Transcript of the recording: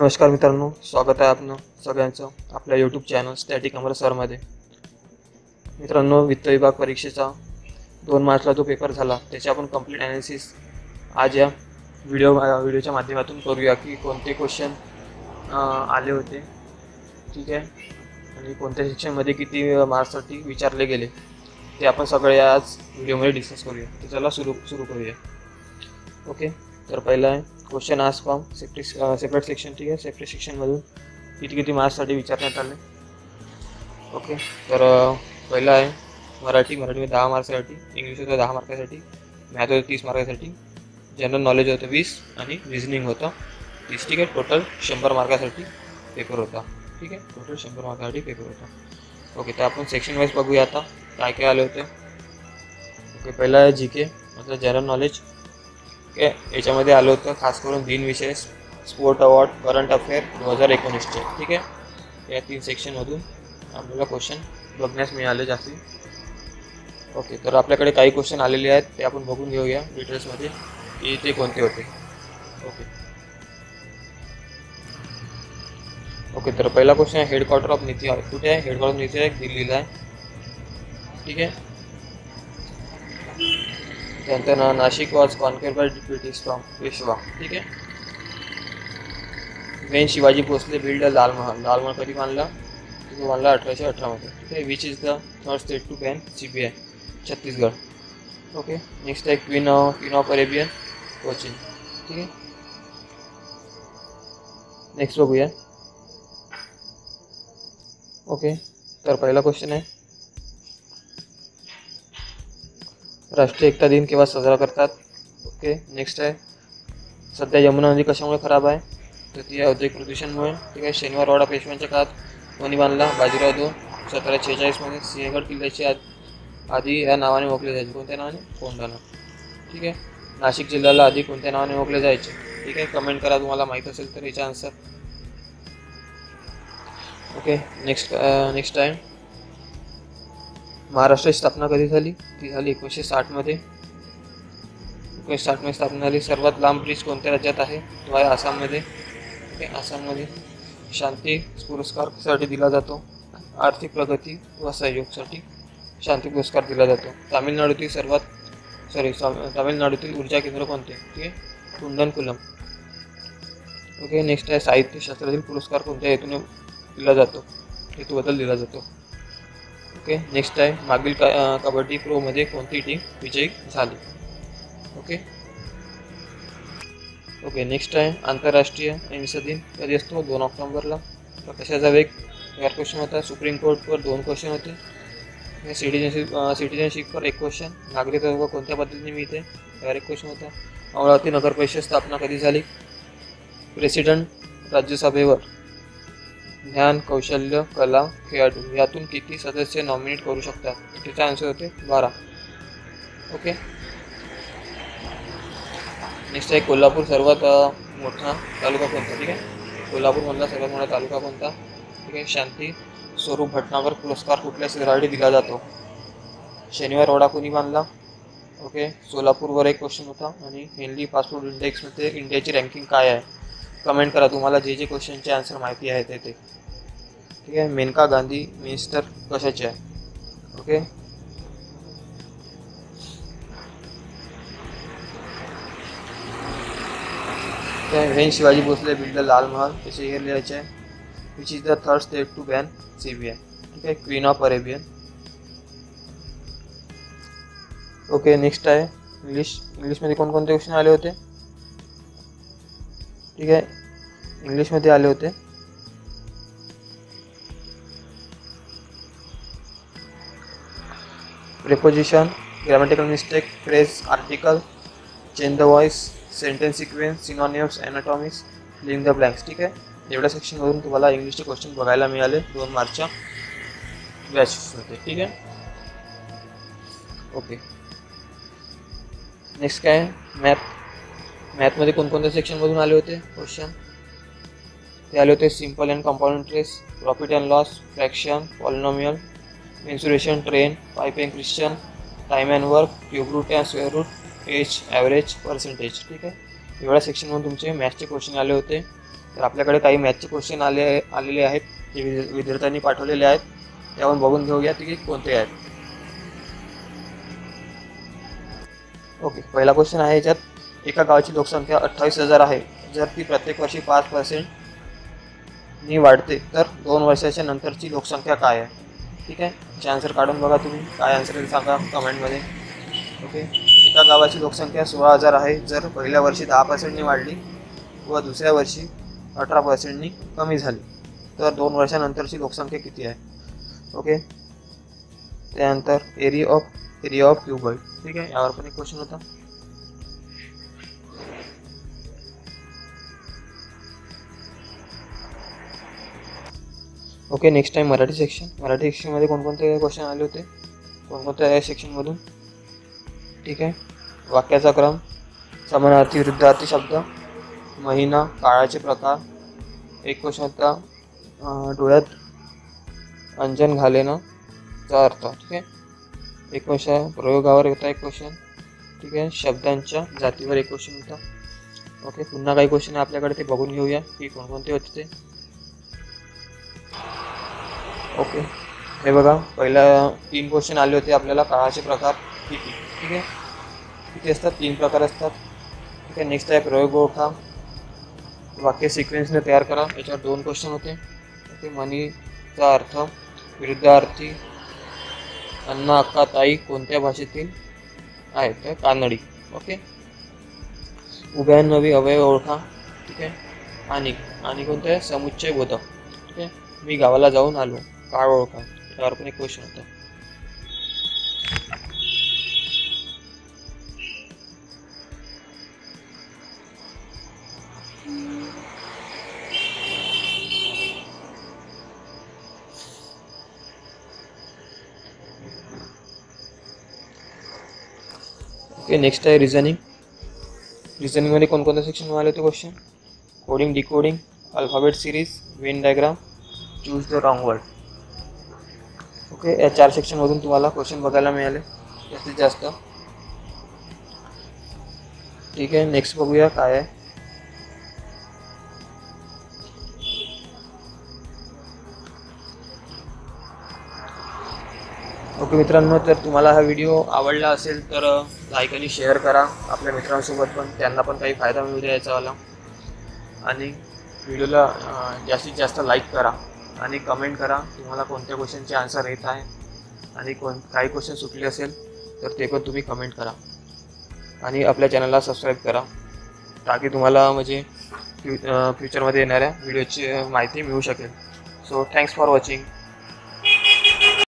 नमस्कार मित्रांनो, स्वागत आहे आपलं सगळ्यांचं आपल्या यूट्यूब चॅनल स्टॅटिक अमर सरमध्ये. मित्रांनो, वित्त विभाग परीक्षेचा 2 मार्चला जो पेपर झाला त्याचे आपण कंप्लीट ॲनालिसिस आज या व्हिडिओच्या माध्यमातून करूया की कोणते क्वेश्चन आले होते, ठीक आहे, आणि कोणत्या सेक्शनमध्ये किती मार्क्ससाठी विचारले गेले ते आपण सगळे आज व्हिडिओमध्ये डिस्कस करूया. तर चला सुरू करूया. ओके, तर पहिला आहे क्वेश्चन आज फ्रॉम सेपरेट सेक्शन. ठीक आहे, सेपरेट सेक्शनमधून किती मार्क्ससाठी विचारण्यात आले. ओके, तर पहिला आहे मराठीमध्ये 10 मार्क्ससाठी, इंग्लिश होतं 10 मार्कासाठी, मॅथ होतं 30 मार्कासाठी, जनरल नॉलेज होतं 20 आणि रिझनिंग होतं 30. ठीक आहे, टोटल 100 मार्कासाठी पेपर होता. ठीक आहे, टोटल 100 मार्कासाठी पेपर होता. ओके, तर आपण सेक्शन वाईज बघूया आता काय काय आले होते. ओके, पहिला आहे GK मतलब जनरल नॉलेज. ओके, याच्यामध्ये आलं होतं खास करून दिनविषय, स्पोर्ट अवॉर्ड, करंट अफेअर 2019चे. ठीक आहे, या 3 सेक्शनमधून आपल्याला क्वेश्चन बघण्यास मिळाले जास्ती. ओके, तर आपल्याकडे काही क्वेश्चन आलेले आहेत ते आपण बघून घेऊया डिटेल्समध्ये की ते कोणते होते. ओके, तर पहिला क्वेश्चन आहे हेडक्वार्टर ऑफ नीती आयोग. कुठे आहे हेडक्वार्टर ऑफ नीती आयोग? दिल्लीला आहे. ठीक आहे, त्यानंतर Nashik was conquered by British from Peshwa. ठीक आहे, वेन शिवाजी भोसले बिल्ड लालमहल. लालमहल कधी बांधला? तो बांधला 1818मध्ये. ठीक आहे, which is the third state to ban CBI? Chhattisgarh. Okay, next आहे क्वीन ऑफ अरेबियन, कोचिन. ठीक आहे, नेक्स्ट बघूया. ओके, तर पहिला क्वेश्चन आहे राष्ट्रीय एकता दिन केव्हा साजरा करतात? ओके, नेक्स्ट आहे सध्या यमुना नदी कशामुळे खराब आहे? तर ती औद्योगिक प्रदूषणमुळे. ठीक आहे, शनिवार वाडा पेशव्यांच्या काळात कोणी बांधला? बाजीराव 2 1746मध्ये. सिंहगड किल्ल्याची आधी या नावाने ओळखले जायचे. कोणत्या नावाने? कोंढाणा. ठीक आहे, नाशिक जिल्ह्याला आधी कोणत्या नावाने ओळखले जायचे? ठीक आहे, कमेंट करा तुम्हाला माहीत असेल तर याचा आन्सर. ओके, नेक्स्ट आहे महाराष्ट्राची स्थापना कधी झाली? ती झाली 1960मध्ये. 1960मध्ये स्थापना झाली. सर्वात लांब ब्रिज कोणत्या राज्यात आहे? तो आहे आसाममध्ये. ओके, आसाममध्ये. शांती पुरस्कार कशासाठी दिला जातो? आर्थिक प्रगती व सहयोगसाठी शांती पुरस्कार दिला जातो. तामिळनाडूतील ऊर्जा केंद्र कोणते? ठीक आहे, कुंडनकुलम. ओके, नेक्स्ट आहे साहित्यशास्त्रातील पुरस्कार कोणत्या हेतूने दिला जातो? हेतूबद्दल दिला जातो. ओके, नेक्स्ट आहे मागील कबड्डी प्रोमध्ये कोणती टीम विजयी झाली? ओके, नेक्स्ट आहे आंतरराष्ट्रीय अहिंसा दिन कधी असतो? 2 ऑक्टोबरला. कशाचा वेग? यार क्वेश्चन होता. सुप्रीम कोर्टवर 2 क्वेश्चन होते. सिटिझनशिपवर 1 क्वेश्चन. नागरिकत्व कोणत्या पद्धतीने मिळते? यार 1 क्वेश्चन होता. अमरावती नगर परिषद स्थापना कधी झाली? प्रेसिडेंट राज्यसभेवर ज्ञान, कौशल्य, कला, खेळाडू यातून किती सदस्य नॉमिनेट करू शकतात? त्याचा आन्सर होते 12. ओके, नेक्स्ट आहे कोल्हापूर सर्वात मोठा तालुका कोणता? ठीक आहे, कोल्हापूरमधला सर्वात मोठा तालुका कोणता? ठीक आहे, शांती स्वरूप भटनागर पुरस्कार कुठल्या शहरासाठी दिला जातो? शनिवार वाडा कोणी बांधला? ओके, सोलापूरवर 1 क्वेश्चन होता. आणि हेनली पासपोर्ट इंडेक्समध्ये इंडियाची रँकिंग काय आहे? कमेंट करा तुम्हाला जे क्वेश्चनचे आन्सर माहिती आहे ते. ठीक आहे, मेनका गांधी मिनिस्टर कशाचे आहे? Okay, when Shivaji Bhosale build Lal Mahal त्याचे हे लिहायचे आहे. Which is the third state to ban CBI? ठीक आहे, queen of Arabian. Okay, next आहे इंग्लिशमध्ये कोणकोणते क्वेश्चन आले होते? ठीक आहे, इंग्लिशमध्ये आले होते preposition, grammatical mistake, phrase, article, change the voice, sentence sequence, synonyms, antonyms, filling the blanks. ठीक आहे, एवढ्या सेक्शनमधून तुम्हाला इंग्लिशचे क्वेश्चन बघायला मिळाले 2 मार्चच्या बॅचमध्ये. ठीक आहे, ओके, नेक्स्ट काय? मॅथमध्ये कोणकोणत्या सेक्शनमधून आले होते क्वेश्चन? ते आले होते simple and compound interest, profit and loss, fraction, polynomial, mensuration, train, pipe and क्रिश्चन, time and work, cube root and square root, age, average, percentage. ठीक आहे, एवढ्या सेक्शनमधून तुमचे मॅथ्सचे क्वेश्चन आले होते. तर आपल्याकडे काही मॅथचे क्वेश्चन आलेले आहेत, जे विद्यार्थ्यांनी पाठवलेले आहेत. ते आपण बघून घेऊया की कोणते आहेत. ओके, पहिला क्वेश्चन आहे याच्यात, एका गावाची लोकसंख्या 28,000 आहे. जर ती प्रत्येक वर्षी 5% नी वाढते तर 2 वर्षाच्या नंतरची लोकसंख्या काय आहे? ठीक आहे, याचे आन्सर काढून बघा तुम्ही. काय आन्सर आहे सांगा कमेंटमध्ये. ओके, एका गावाची लोकसंख्या 16,000 आहे. जर पहिल्या वर्षी 10% नी वाढली व दुसऱ्या वर्षी 18% नी कमी झाली तर 2 वर्षानंतरची लोकसंख्या किती आहे? ओके, त्यानंतर एरिया ऑफ क्युबाइड. ठीक आहे, यावर पण एक क्वेश्चन होता. ओके, नेक्स्ट टाइम मराठी सेक्शनमध्ये कोणकोणते क्वेश्चन आले होते, कोणकोणत्या सेक्शनमधून? ठीक आहे, वाक्याचा क्रम, समानार्थी विरुद्धार्थी शब्द, महिना, काळाचे प्रकार. एक क्वेश्चन होता डोळ्यात अंजन घालेना चा अर्थ. ठीक आहे, एक क्वेश्चन प्रयोगावर होता एक क्वेश्चन. ठीक आहे, शब्दांच्या जातीवर एक क्वेश्चन होता. ओके, पुन्हा काही क्वेश्चन आहे आपल्याकडे, ते बघून घेऊया की कोणकोणते होते ते. ओके, हे बघा, पहिला 3 क्वेश्चन आले होते आपल्याला. काळाचे प्रकार किती. ठीक आहे, किती असतात? 3 प्रकार असतात. ठीक आहे, नेक्स्ट आहे प्रयोग ओळखा, वाक्य सिक्वेन्सने तयार करा. याच्यावर 2 क्वेश्चन होते. ओके, म्हणीचा अर्थ, विरुद्धार्थी, अण्णा अक्का ताई कोणत्या भाषेतील आहेत? तर कानडी. ओके, उभयान्वयी अवयव ओळखा. ठीक आहे, आणि कोणतं आहे? समुच्चय बोधक. ठीक आहे, मी गावाला जाऊन आलो. काळ ओळखा, यावर पण एक क्वेश्चन होता. ओके, नेक्स्ट आहे रिझनिंगमध्ये कोणकोणत्या सेक्शन आले होते question? Coding, decoding, alphabet series, Venn diagram, choose the wrong word. Okay, या 4 सेक्शनमधून तुम्हाला क्वेश्चन बघायला मिळाले जास्तीत जास्त. ठीक आहे, नेक्स्ट बघूया काय आहे. ओके मित्रांनो, तर तुम्हाला हा व्हिडिओ आवडला असेल तर लाईक आणि शेअर करा आपल्या मित्रांसोबत, पण त्यांना पण काही फायदा मिळू द्यायचा वाला. आणि व्हिडिओला जास्तीत जास्त लाईक करा आणि कमेंट करा तुम्हाला कोणत्या क्वेश्चनचे आन्सर येत आहे, आणि काही क्वेश्चन सुटले असेल तर ते पण तुम्ही कमेंट करा. आणि आपल्या चॅनलला सबस्क्राईब करा, ताकी तुम्हाला म्हणजे फ्युचरमध्ये येणाऱ्या व्हिडिओची माहिती मिळू शकेल. So thanks for watching.